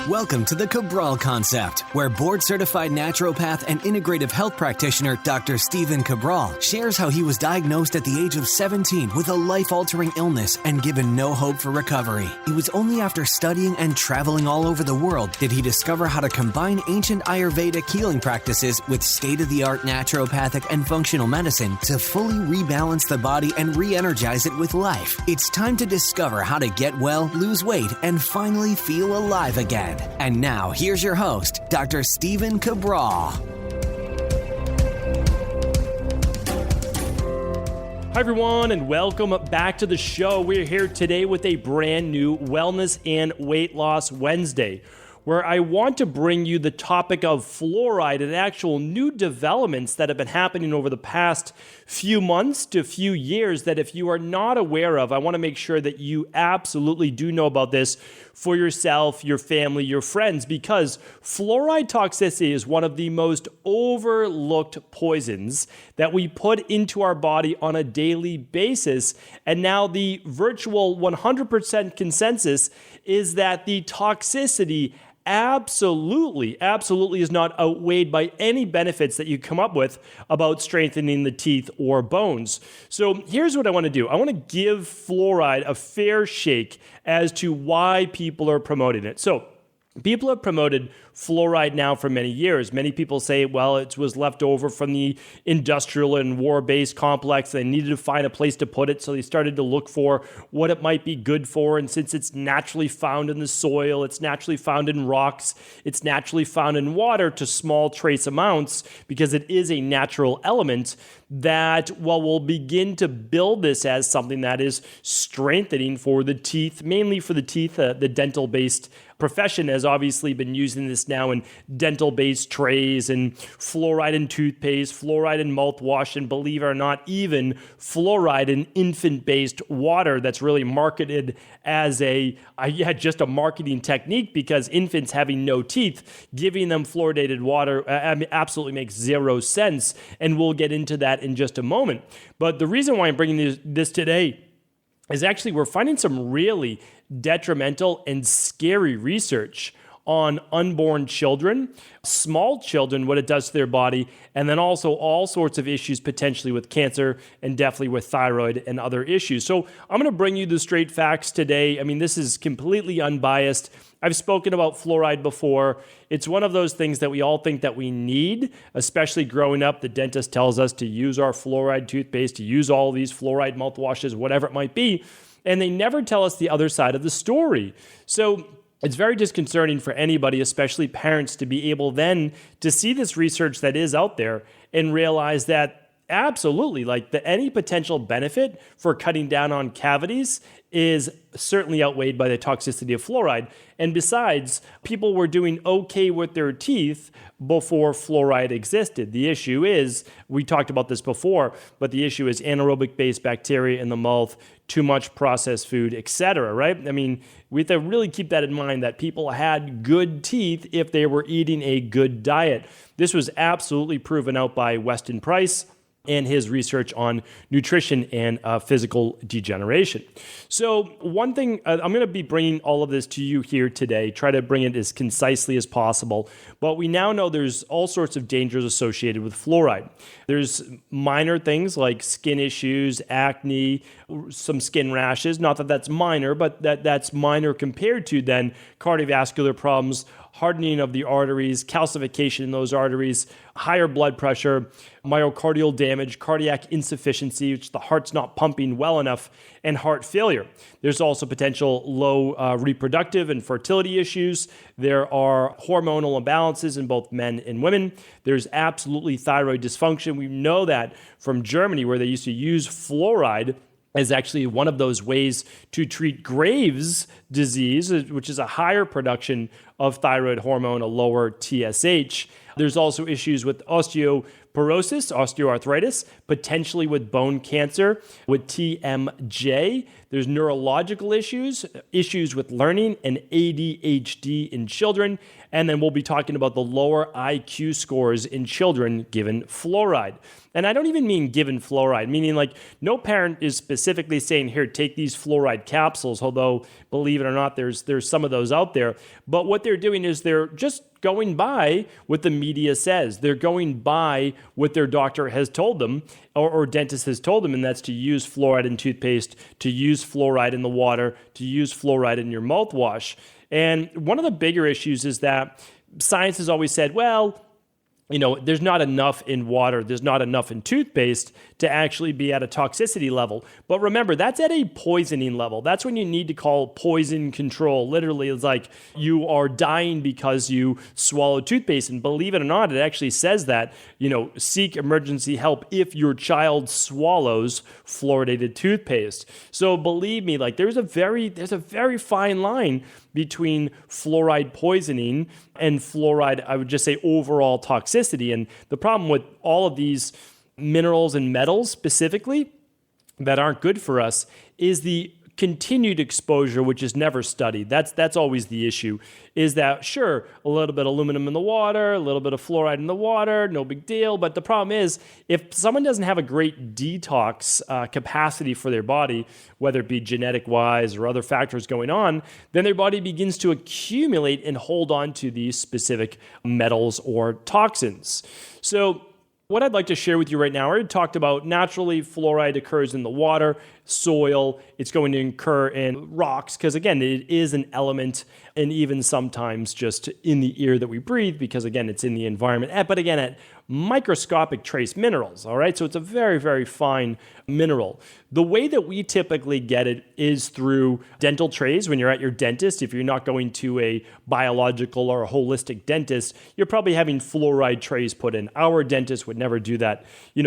Welcome to the Cabral Concept, where board-certified naturopath and integrative health practitioner Dr. Stephen Cabral shares how he was diagnosed at the age of 17 with a life-altering illness and given no hope for recovery. It was only after studying and traveling all over the world did he discover how to combine ancient Ayurvedic healing practices with state-of-the-art naturopathic and functional medicine to fully rebalance the body and re-energize it with life. It's time to discover how to get well, lose weight, and finally feel alive again. And now, here's your host, Dr. Stephen Cabral. Hi, everyone, and welcome back to the show. We're here today with a brand new Wellness and Weight Loss Wednesday, where I want to bring you the topic of fluoride and actual new developments that have been happening over the past few months to few years that if you are not aware of, I want to make sure that you absolutely do know about this for yourself, your family, your friends, because fluoride toxicity is one of the most overlooked poisons that we put into our body on a daily basis. And now the virtual 100% consensus is that the toxicity absolutely is not outweighed by any benefits that you come up with about strengthening the teeth or bones. So here's what I want to do. I want to give fluoride a fair shake as to why people are promoting it. So people have promoted fluoride now for many years. Many people say, well, it was left over from the industrial and war-based complex. They needed to find a place to put it, so they started to look for what it might be good for. And since it's naturally found in the soil, it's naturally found in rocks, it's naturally found in water to small trace amounts, because it is a natural element, that, well, we'll begin to build this as something that is strengthening for the teeth, mainly for the teeth. The dental-based profession has obviously been using this now in dental-based trays and fluoride in toothpaste, fluoride in mouthwash, and believe it or not, even fluoride in infant-based water that's really marketed as just a marketing technique, because infants having no teeth, giving them fluoridated water absolutely makes zero sense, and we'll get into that in just a moment. But the reason why I'm bringing this today is actually we're finding some really detrimental and scary research on unborn children, small children, what it does to their body, and then also all sorts of issues potentially with cancer and definitely with thyroid and other issues. So I'm going to bring you the straight facts today. I mean, this is completely unbiased. I've spoken about fluoride before. It's one of those things that we all think that we need, especially growing up. The dentist tells us to use our fluoride toothpaste, to use all these fluoride mouthwashes, whatever it might be, and they never tell us the other side of the story. So it's very disconcerting for anybody, especially parents, to be able then to see this research that is out there and realize that absolutely, any potential benefit for cutting down on cavities is certainly outweighed by the toxicity of fluoride. And besides, people were doing okay with their teeth before fluoride existed. The issue is, we talked about this before, but the issue is anaerobic-based bacteria in the mouth, too much processed food, etc., right? I mean, we have to really keep that in mind, that people had good teeth if they were eating a good diet. This was absolutely proven out by Weston Price and his research on nutrition and physical degeneration. So one thing, I'm going to be bringing all of this to you here today, try to bring it as concisely as possible, but we now know there's all sorts of dangers associated with fluoride. There's minor things like skin issues, acne, some skin rashes, not that that's minor, but that's minor compared to then cardiovascular problems, hardening of the arteries, calcification in those arteries, higher blood pressure, myocardial damage, cardiac insufficiency, which the heart's not pumping well enough, and heart failure. There's also potential low reproductive and fertility issues. There are hormonal imbalances in both men and women. There's absolutely thyroid dysfunction. We know that from Germany, where they used to use fluoride is actually one of those ways to treat Graves' disease, which is a higher production of thyroid hormone, a lower TSH. There's also issues with osteoarthritis, potentially with bone cancer, with TMJ. There's neurological issues with learning and ADHD in children. And then we'll be talking about the lower IQ scores in children given fluoride. And I don't even mean given fluoride, meaning like no parent is specifically saying, here, take these fluoride capsules, although believe it or not, there's some of those out there. But what they're doing is they're just going by what the media says. They're going by what their doctor has told them or dentist has told them, and that's to use fluoride in toothpaste, to use fluoride in the water, to use fluoride in your mouthwash. And one of the bigger issues is that science has always said, well, there's not enough in water, there's not enough in toothpaste to actually be at a toxicity level. But remember, that's at a poisoning level. That's when you need to call poison control. Literally, it's like you are dying because you swallowed toothpaste. And believe it or not, it actually says that, seek emergency help if your child swallows fluoridated toothpaste. So believe me, like there's a very fine line between fluoride poisoning and fluoride, I would just say, overall toxicity. And the problem with all of these minerals and metals specifically that aren't good for us is the continued exposure, which is never studied. That's always the issue, is that, sure, a little bit of aluminum in the water, a little bit of fluoride in the water, no big deal. But the problem is, if someone doesn't have a great detox capacity for their body, whether it be genetic-wise or other factors going on, then their body begins to accumulate and hold on to these specific metals or toxins. So what I'd like to share with you right now, I already talked about naturally fluoride occurs in the water, soil, it's going to occur in rocks, because again, it is an element, and even sometimes just in the air that we breathe, because again, it's in the environment. But again, at microscopic trace minerals, all right? So it's a very, very fine mineral. The way that we typically get it is through dental trays. When you're at your dentist, if you're not going to a biological or a holistic dentist, you're probably having fluoride trays put in. Our dentist would never do that,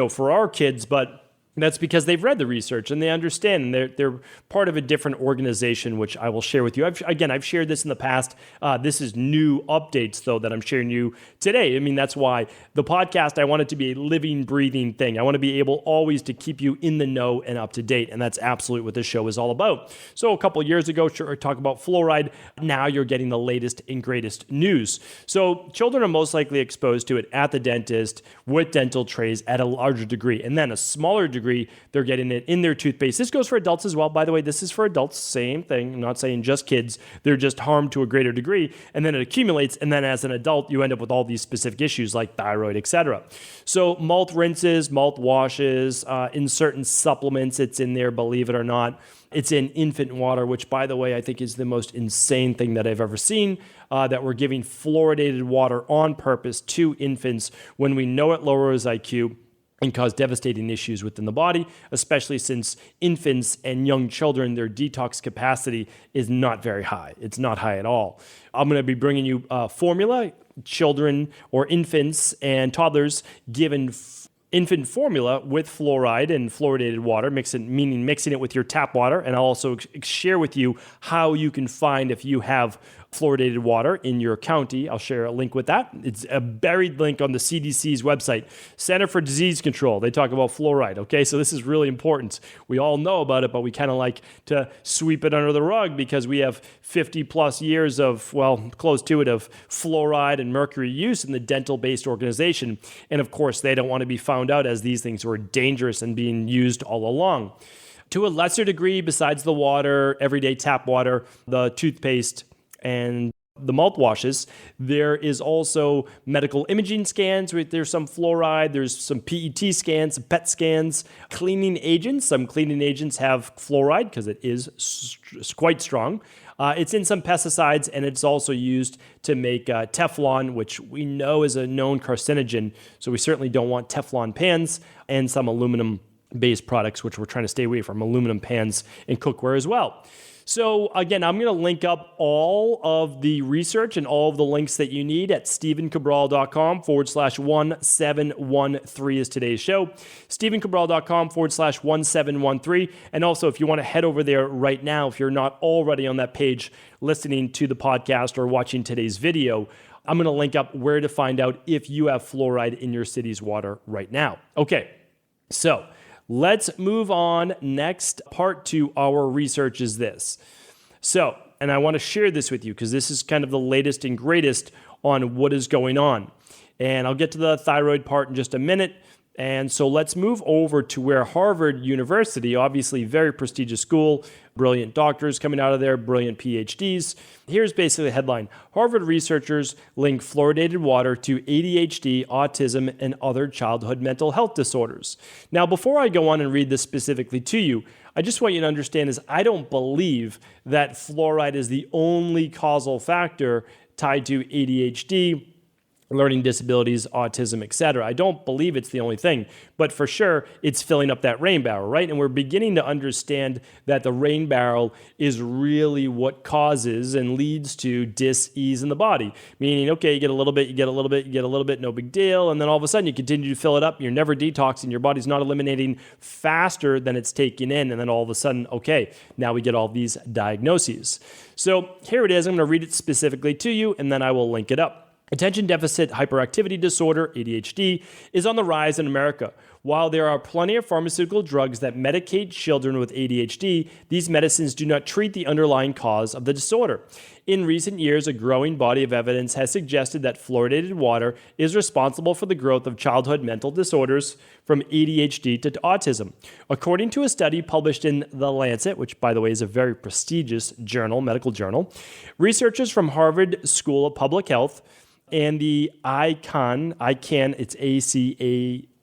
for our kids, but that's because they've read the research and they understand, and they're part of a different organization, which I will share with you. I've shared this in the past. This is new updates, though, that I'm sharing you today. I mean, that's why the podcast, I want it to be a living, breathing thing. I want to be able always to keep you in the know and up to date, and that's absolutely what this show is all about. So a couple of years ago, I talked about fluoride. Now you're getting the latest and greatest news. So children are most likely exposed to it at the dentist with dental trays at a larger degree, and then a smaller degree, they're getting it in their toothpaste. This goes for adults as well. By the way, this is for adults, same thing. I'm not saying just kids. They're just harmed to a greater degree, and then it accumulates, and then as an adult, you end up with all these specific issues like thyroid, etc. So mouth rinses, mouth washes, in certain supplements, it's in there, believe it or not. It's in infant water, which, by the way, I think is the most insane thing that I've ever seen, that we're giving fluoridated water on purpose to infants when we know it lowers IQ and cause devastating issues within the body, especially since infants and young children, their detox capacity is not very high. It's not high at all. I'm going to be bringing you formula, children or infants and toddlers given infant formula with fluoride and fluoridated water, meaning mixing it with your tap water. And I'll also share with you how you can find if you have fluoridated water in your county. I'll share a link with that. It's a buried link on the CDC's website, Center for Disease Control. They talk about fluoride, okay? So this is really important. We all know about it, but we kind of like to sweep it under the rug because we have 50 plus years of, close to it, of fluoride and mercury use in the dental-based organization. And of course, they don't want to be found out as these things were dangerous and being used all along. To a lesser degree, besides the water, everyday tap water, the toothpaste, and the mouthwashes, there is also medical imaging scans. There's some fluoride, there's some PET scans, some PET scans, cleaning agents. Some cleaning agents have fluoride because it is quite strong. It's in some pesticides, and it's also used to make Teflon, which we know is a known carcinogen. So we certainly don't want Teflon pans, and some aluminum-based products, which we're trying to stay away from, aluminum pans and cookware as well. So again, I'm going to link up all of the research and all of the links that you need at stephencabral.com/1713 is today's show. stephencabral.com/1713. And also, if you want to head over there right now, if you're not already on that page listening to the podcast or watching today's video, I'm going to link up where to find out if you have fluoride in your city's water right now. Okay, so let's move on. Next part to our research is this. So, and I want to share this with you because this is kind of the latest and greatest on what is going on. And I'll get to the thyroid part in just a minute. And so let's move over to where Harvard University, obviously very prestigious school, brilliant doctors coming out of there, brilliant PhDs. Here's basically the headline. Harvard researchers link fluoridated water to ADHD, autism, and other childhood mental health disorders. Now, before I go on and read this specifically to you, I just want you to understand is I don't believe that fluoride is the only causal factor tied to ADHD, learning disabilities, autism, etc. I don't believe it's the only thing, but for sure, it's filling up that rain barrel, right? And we're beginning to understand that the rain barrel is really what causes and leads to dis-ease in the body. Meaning, okay, you get a little bit, you get a little bit, you get a little bit, no big deal, and then all of a sudden you continue to fill it up, you're never detoxing, your body's not eliminating faster than it's taking in, and then all of a sudden, okay, now we get all these diagnoses. So here it is, I'm going to read it specifically to you, and then I will link it up. Attention deficit hyperactivity disorder, ADHD, is on the rise in America. While there are plenty of pharmaceutical drugs that medicate children with ADHD, these medicines do not treat the underlying cause of the disorder. In recent years, a growing body of evidence has suggested that fluoridated water is responsible for the growth of childhood mental disorders from ADHD to autism. According to a study published in The Lancet, which by the way is a very prestigious journal, medical journal, researchers from Harvard School of Public Health and the it's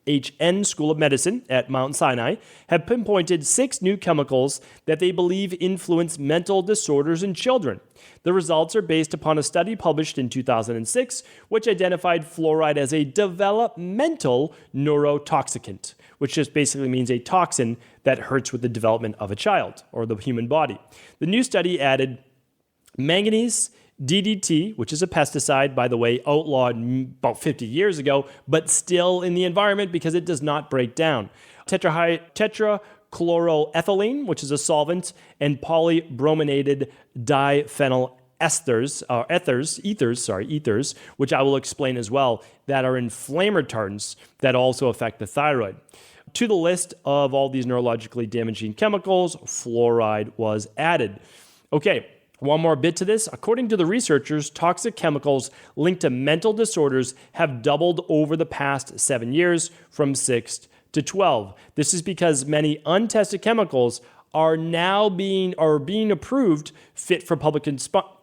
ACAHN School of Medicine at Mount Sinai have pinpointed 6 new chemicals that they believe influence mental disorders in children. The results are based upon a study published in 2006, which identified fluoride as a developmental neurotoxicant, which just basically means a toxin that hurts with the development of a child or the human body. The new study added manganese, DDT, which is a pesticide, by the way, outlawed about 50 years ago, but still in the environment because it does not break down. Tetrachloroethylene, which is a solvent, and polybrominated diphenyl ethers, which I will explain as well, that are inflammatories that also affect the thyroid. To the list of all these neurologically damaging chemicals, fluoride was added. Okay. One more bit to this. According to the researchers, toxic chemicals linked to mental disorders have doubled over the past 7 years from 6 to 12. This is because many untested chemicals are now being approved fit for public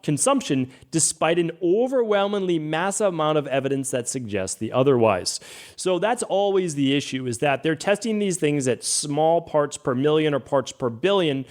consumption despite an overwhelmingly massive amount of evidence that suggests the otherwise. So that's always the issue, is that they're testing these things at small parts per million or parts per billion,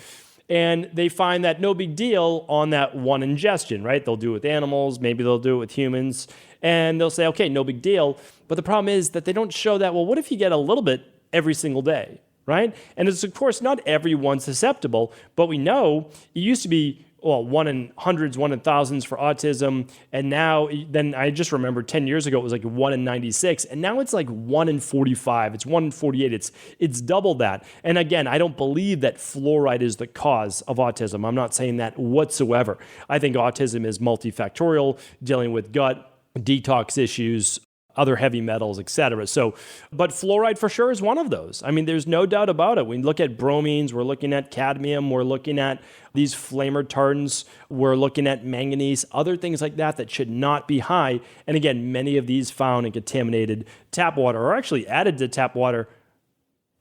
and they find that no big deal on that one ingestion, right? They'll do it with animals, maybe they'll do it with humans, and they'll say, okay, no big deal. But the problem is that they don't show that, well, what if you get a little bit every single day, right? And it's, of course, not everyone's susceptible, but we know it used to be, well, 1 in hundreds, 1 in thousands for autism. And now, then I just remember 10 years ago, it was like 1 in 96. And now it's like 1 in 45. It's 1 in 48. It's double that. And again, I don't believe that fluoride is the cause of autism. I'm not saying that whatsoever. I think autism is multifactorial, dealing with gut, detox issues, other heavy metals, etc. So, but fluoride for sure is one of those. I mean, there's no doubt about it. We look at bromines, we're looking at cadmium, we're looking at these flame retardants, we're looking at manganese, other things like that that should not be high. And again, many of these found in contaminated tap water are actually added to tap water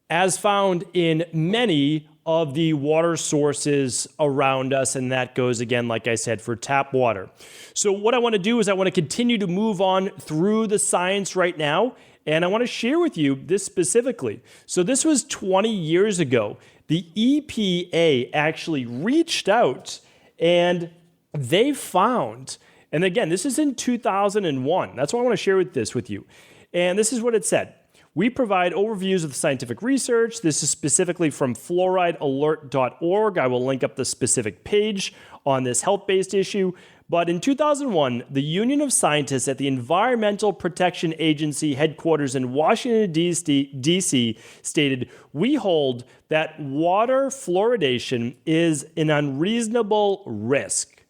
as found in many of the water sources around us, and that goes, again, like I said, for tap water. So what I want to do is I want to continue to move on through the science right now, and I want to share with you this specifically. So this was 20 years ago. The EPA actually reached out, and they found, and again, this is in 2001. That's why I want to share this with you. And this is what it said. We provide overviews of the scientific research. This is specifically from fluoridealert.org. I will link up the specific page on this health-based issue. But in 2001, the Union of Scientists at the Environmental Protection Agency headquarters in Washington, D.C. stated, "We hold that water fluoridation is an unreasonable risk."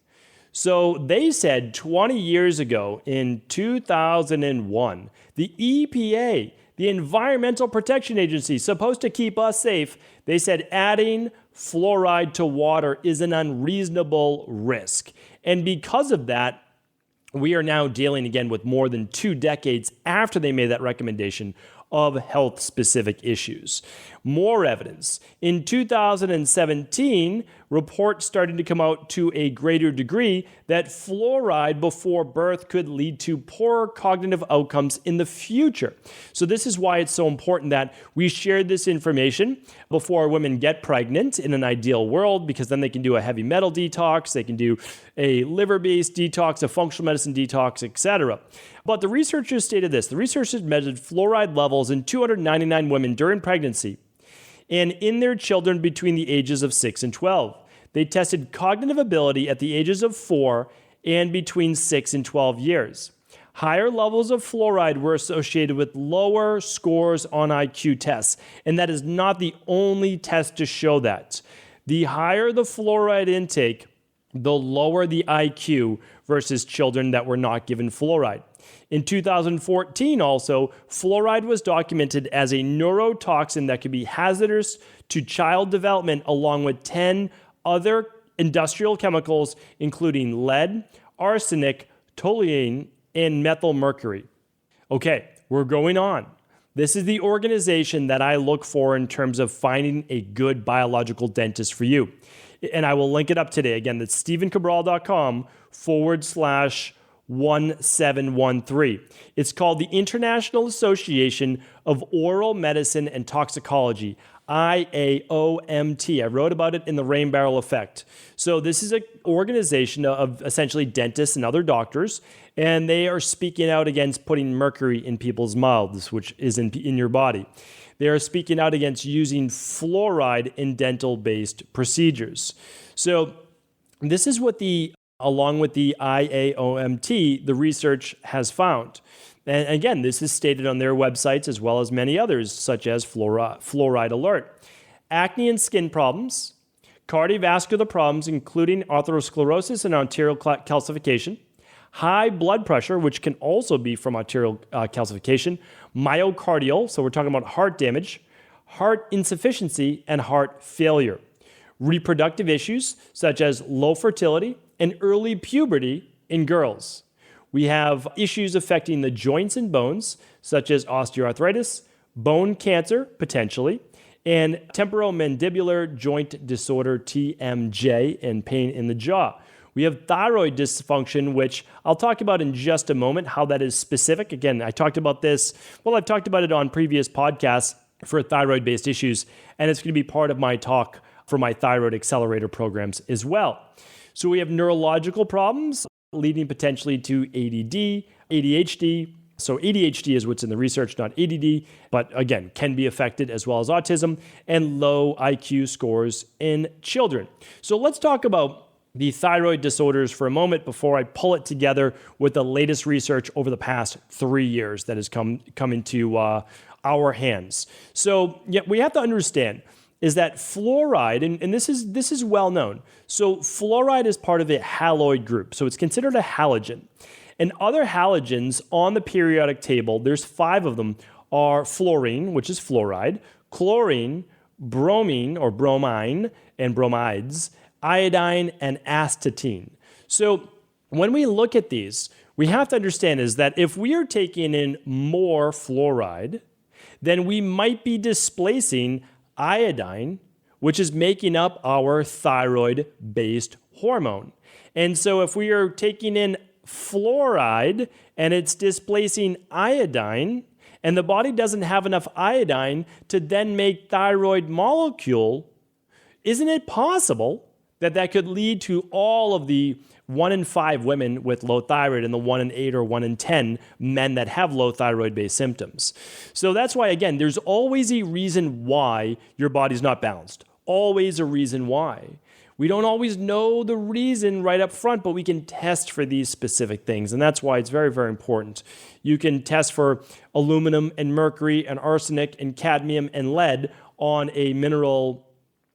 So they said 20 years ago in 2001, the EPA, the Environmental Protection Agency, supposed to keep us safe, they said adding fluoride to water is an unreasonable risk. And because of that, we are now dealing again with more than 2 decades after they made that recommendation of health-specific issues. More evidence. In 2017, reports started to come out to a greater degree that fluoride before birth could lead to poorer cognitive outcomes in the future. So this is why it's so important that we share this information before women get pregnant in an ideal world, because then they can do a heavy metal detox, they can do a liver-based detox, a functional medicine detox, etc. But the researchers stated this. The researchers measured fluoride levels in 299 women during pregnancy and in their children between the ages of 6 and 12. They tested cognitive ability at the ages of 4 and between 6 and 12 years. Higher levels of fluoride were associated with lower scores on IQ tests, and that is not the only test to show that. The higher the fluoride intake, the lower the IQ versus children that were not given fluoride. In 2014 also, fluoride was documented as a neurotoxin that could be hazardous to child development along with 10 other industrial chemicals, including lead, arsenic, toluene, and methylmercury. Okay, we're going on. This is the organization that I look for in terms of finding a good biological dentist for you. And I will link it up today. Again, that's stephencabral.com/1713. It's called the International Association of Oral Medicine and Toxicology, IAOMT. I wrote about it in the Rain Barrel Effect. So this is an organization of essentially dentists and other doctors, and they are speaking out against putting mercury in people's mouths, which is in your body. They are speaking out against using fluoride in dental-based procedures. So this is what along with the IAOMT, the research has found. And again, this is stated on their websites as well as many others, such as Fluoride Alert. Acne and skin problems, cardiovascular problems, including atherosclerosis and arterial calcification, high blood pressure, which can also be from arterial calcification, myocardial, so we're talking about heart damage, heart insufficiency, and heart failure. Reproductive issues, such as low fertility and early puberty in girls. We have issues affecting the joints and bones, such as osteoarthritis, bone cancer, potentially, and temporomandibular joint disorder, TMJ, and pain in the jaw. We have thyroid dysfunction, which I'll talk about in just a moment, how that is specific. Again, I've talked about it on previous podcasts for thyroid-based issues, and it's going to be part of my talk for my thyroid accelerator programs as well. So we have neurological problems leading potentially to ADD, ADHD. So ADHD is what's in the research, not ADD, but again, can be affected, as well as autism and low IQ scores in children. So let's talk about the thyroid disorders for a moment before I pull it together with the latest research over the past 3 years that has come into our hands. So we have to understand is that fluoride, and this is well known. So fluoride is part of a haloid group. So it's considered a halogen. And other halogens on the periodic table, there's 5 of them, are fluorine, which is fluoride, chlorine, bromine or bromine and bromides, iodine, and astatine. So when we look at these, we have to understand is that if we are taking in more fluoride, then we might be displacing iodine, which is making up our thyroid-based hormone. And so if we are taking in fluoride and it's displacing iodine, and the body doesn't have enough iodine to then make thyroid molecule, isn't it possible that could lead to all of the 1 in 5 women with low thyroid and the 1 in 8 or 1 in 10 men that have low thyroid-based symptoms. So that's why, again, there's always a reason why your body's not balanced. Always a reason why. We don't always know the reason right up front, but we can test for these specific things. And that's why it's very, very important. You can test for aluminum and mercury and arsenic and cadmium and lead on a mineral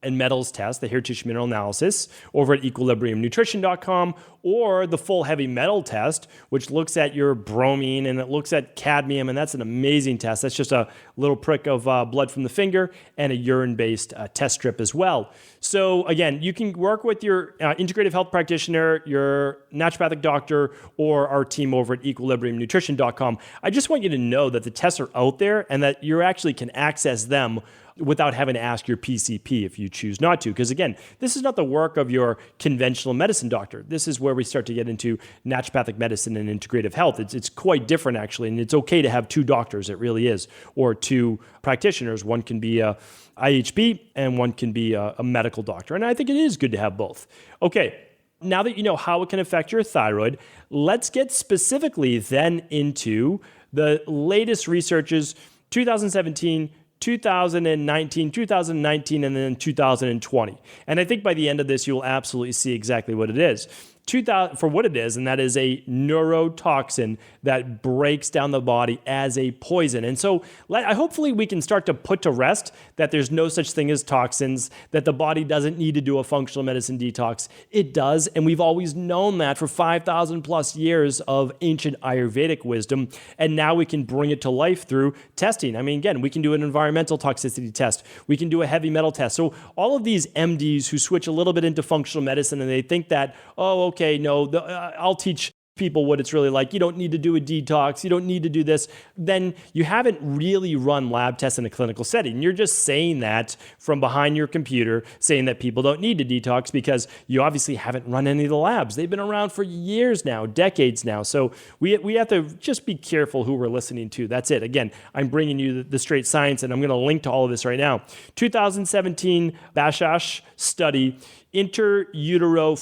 and metals test, the hair tissue mineral analysis, over at equilibriumnutrition.com, or the full heavy metal test, which looks at your bromine and it looks at cadmium, and that's an amazing test. That's just a little prick of blood from the finger and a urine-based test strip as well. So again, you can work with your integrative health practitioner, your naturopathic doctor, or our team over at equilibriumnutrition.com. I just want you to know that the tests are out there and that you actually can access them without having to ask your PCP if you choose not to. Because again, this is not the work of your conventional medicine doctor. This is where we start to get into naturopathic medicine and integrative health. It's quite different actually, and it's okay to have 2 doctors, it really is, or 2 practitioners. One can be a IHB and one can be a medical doctor. And I think it is good to have both. Okay, now that you know how it can affect your thyroid, let's get specifically then into the latest researches, 2017, 2019, and then 2020. And I think by the end of this, you will absolutely see exactly what it is. For what it is, and that is a neurotoxin that breaks down the body as a poison. And so hopefully we can start to put to rest that there's no such thing as toxins, that the body doesn't need to do a functional medicine detox. It does, and we've always known that for 5,000 plus years of ancient Ayurvedic wisdom, and now we can bring it to life through testing. I mean, again, we can do an environmental toxicity test. We can do a heavy metal test. So all of these MDs who switch a little bit into functional medicine and they think that, okay, no, I'll teach people what it's really like. You don't need to do a detox. You don't need to do this. Then you haven't really run lab tests in a clinical setting. You're just saying that from behind your computer, saying that people don't need to detox because you obviously haven't run any of the labs. They've been around for years now, decades now. So we have to just be careful who we're listening to. That's it. Again, I'm bringing you the straight science, and I'm going to link to all of this right now. 2017 Bashash study, intrautero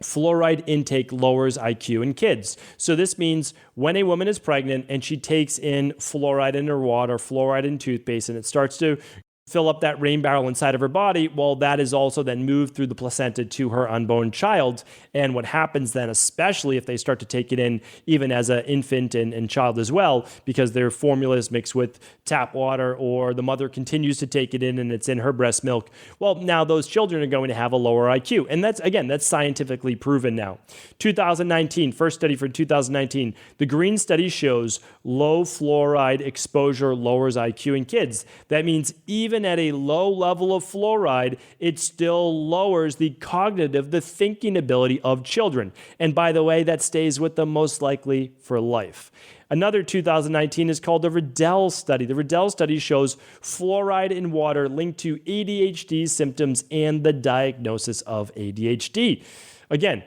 fluoride intake lowers IQ in kids. So this means when a woman is pregnant and she takes in fluoride in her water, fluoride in toothpaste, and it starts to fill up that rain barrel inside of her body, well, that is also then moved through the placenta to her unborn child. And what happens then, especially if they start to take it in even as an infant and child as well, because their formula is mixed with tap water, or the mother continues to take it in and it's in her breast milk, well, now those children are going to have a lower IQ. And that's scientifically proven now. 2019, first study for 2019, the green study shows low fluoride exposure lowers IQ in kids. That means even at a low level of fluoride, it still lowers the thinking ability of children. And by the way, that stays with them most likely for life. Another 2019 is called the Riddell study. The Riddell study shows fluoride in water linked to ADHD symptoms and the diagnosis of ADHD. Again,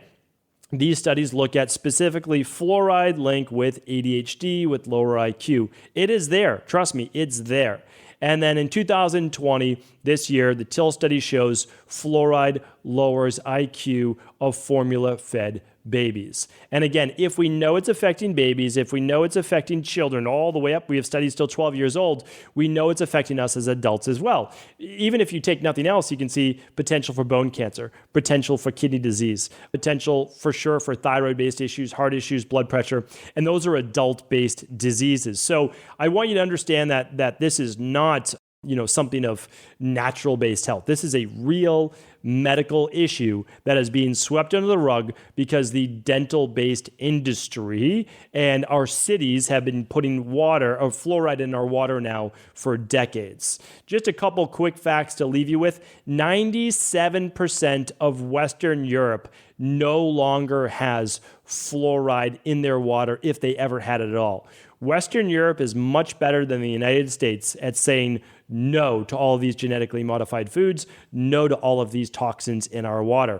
these studies look at specifically fluoride link with ADHD, with lower IQ. It is there. Trust me, it's there. And then in 2020, this year, the TIL study shows fluoride lowers IQ of formula-fed babies. And again, if we know it's affecting babies, if we know it's affecting children all the way up, we have studies till 12 years old, we know it's affecting us as adults as well. Even if you take nothing else, you can see potential for bone cancer, potential for kidney disease, potential for sure for thyroid-based issues, heart issues, blood pressure, and those are adult-based diseases. So I want you to understand that this is not something of natural-based health. This is a real medical issue that is being swept under the rug because the dental-based industry and our cities have been putting water or fluoride in our water now for decades. Just a couple quick facts to leave you with. 97% of Western Europe no longer has fluoride in their water if they ever had it at all. Western Europe is much better than the United States at saying no to all of these genetically modified foods, no to all of these toxins in our water.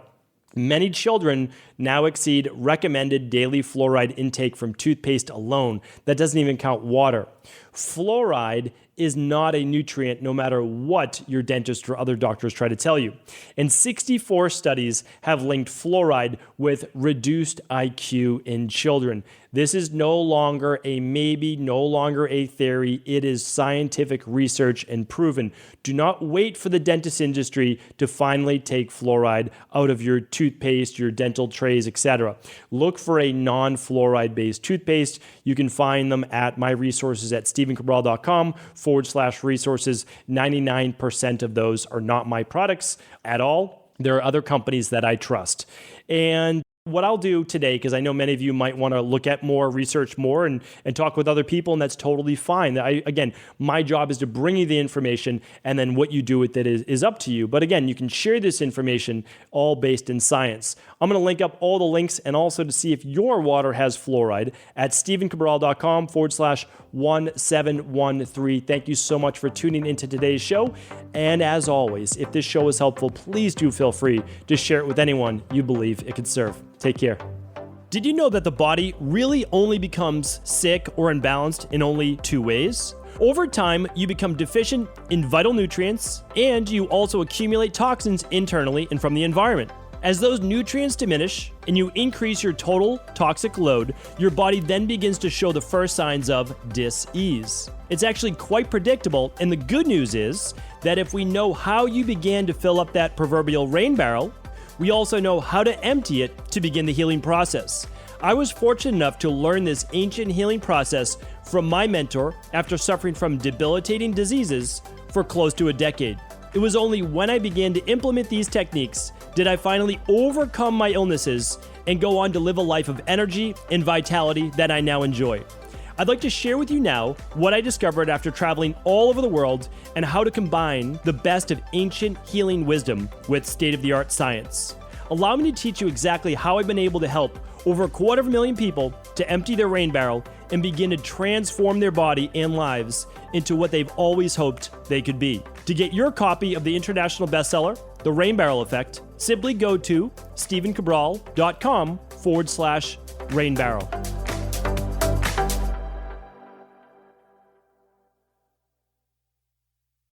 Many children now exceed recommended daily fluoride intake from toothpaste alone. That doesn't even count water. Fluoride is not a nutrient no matter what your dentist or other doctors try to tell you. And 64 studies have linked fluoride with reduced IQ in children. This is no longer a maybe, no longer a theory. It is scientific research and proven. Do not wait for the dentist industry to finally take fluoride out of your toothpaste, your dental trays, etc. Look for a non-fluoride based toothpaste. You can find them at my resources at stephencabral.com/resources. 99% of those are not my products at all. There are other companies that I trust. And what I'll do today, because I know many of you might want to look at more, research more, and talk with other people, and that's totally fine. Again, my job is to bring you the information, and then what you do with it is up to you. But again, you can share this information all based in science. I'm going to link up all the links and also to see if your water has fluoride at stephencabral.com/1713. Thank you so much for tuning into today's show. And as always, if this show is helpful, please do feel free to share it with anyone you believe it could serve. Take care. Did you know that the body really only becomes sick or imbalanced in only 2 ways? Over time, you become deficient in vital nutrients, and you also accumulate toxins internally and from the environment. As those nutrients diminish and you increase your total toxic load, your body then begins to show the first signs of dis-ease. It's actually quite predictable, and the good news is that if we know how you began to fill up that proverbial rain barrel, we also know how to empty it to begin the healing process. I was fortunate enough to learn this ancient healing process from my mentor after suffering from debilitating diseases for close to a decade. It was only when I began to implement these techniques did I finally overcome my illnesses and go on to live a life of energy and vitality that I now enjoy. I'd like to share with you now what I discovered after traveling all over the world and how to combine the best of ancient healing wisdom with state-of-the-art science. Allow me to teach you exactly how I've been able to help over 250,000 people to empty their rain barrel and begin to transform their body and lives into what they've always hoped they could be. To get your copy of the international bestseller, The Rain Barrel Effect, simply go to stephencabral.com/rainbarrel.